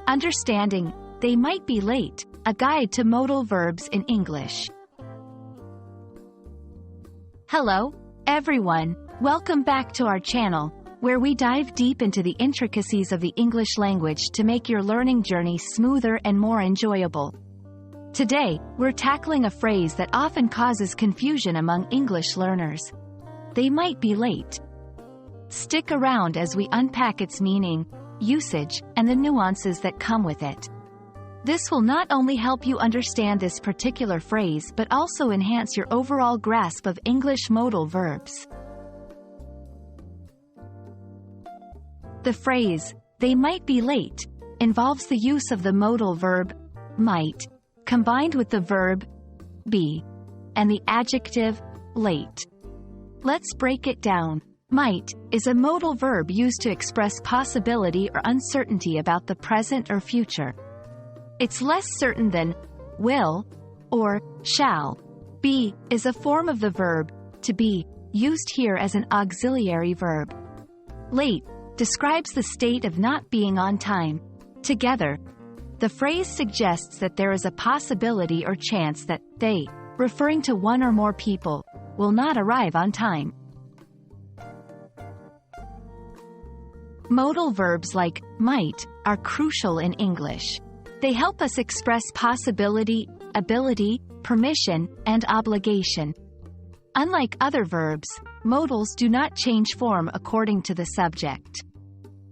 Understanding, they might be late, a guide to modal verbs in English. Hello, everyone. Welcome back to our channel, where we dive deep into the intricacies of the English language to make your learning journey smoother and more enjoyable. Today, we're tackling a phrase that often causes confusion among English learners. They might be late. Stick around as we unpack its meaning, usage, and the nuances that come with it. This will not only help you understand this particular phrase but also enhance your overall grasp of English modal verbs. The phrase, "they might be late," involves the use of the modal verb, might, combined with the verb, be, and the adjective, late. Let's break it down. Might is a modal verb used to express possibility or uncertainty about the present or future. It's less certain than will or shall. Be is a form of the verb to be, used here as an auxiliary verb. Late describes the state of not being on time. Together, the phrase suggests that there is a possibility or chance that they, referring to one or more people, will not arrive on time. Modal verbs like might are crucial in English. They help us express possibility, ability, permission, and obligation. Unlike other verbs, modals do not change form according to the subject.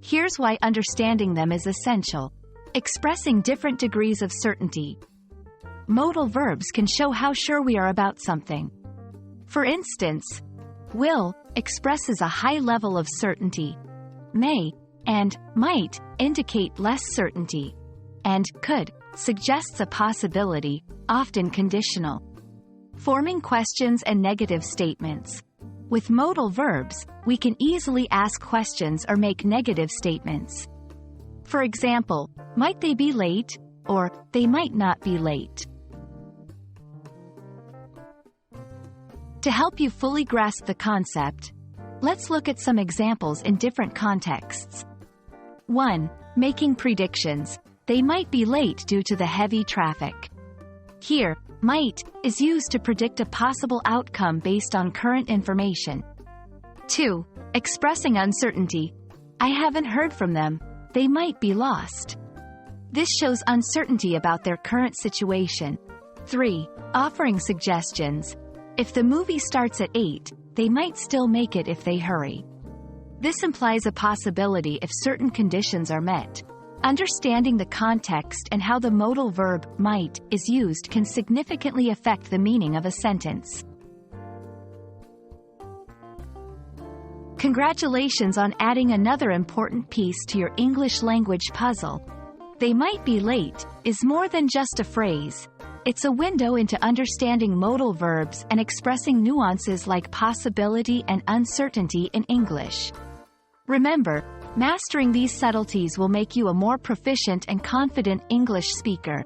Here's why understanding them is essential. Expressing different degrees of certainty. Modal verbs can show how sure we are about something. For instance, will expresses a high level of certainty. May and might indicate less certainty. And could suggests a possibility, often conditional. Forming questions and negative statements. With modal verbs, we can easily ask questions or make negative statements. For example, might they be late, or they might not be late. To help you fully grasp the concept, let's look at some examples in different contexts. 1. Making predictions. They might be late due to the heavy traffic. Here, might is used to predict a possible outcome based on current information. 2. Expressing uncertainty. I haven't heard from them. They might be lost. This shows uncertainty about their current situation. 3. Offering suggestions. If the movie starts at 8, they might still make it if they hurry. This implies a possibility if certain conditions are met. Understanding the context and how the modal verb might is used can significantly affect the meaning of a sentence. Congratulations on adding another important piece to your English language puzzle. They might be late is more than just a phrase. It's a window into understanding modal verbs and expressing nuances like possibility and uncertainty in English. Remember, mastering these subtleties will make you a more proficient and confident English speaker.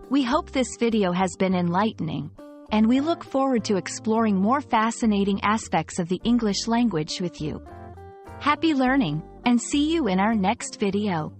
We hope this video has been enlightening, and we look forward to exploring more fascinating aspects of the English language with you. Happy learning, and see you in our next video.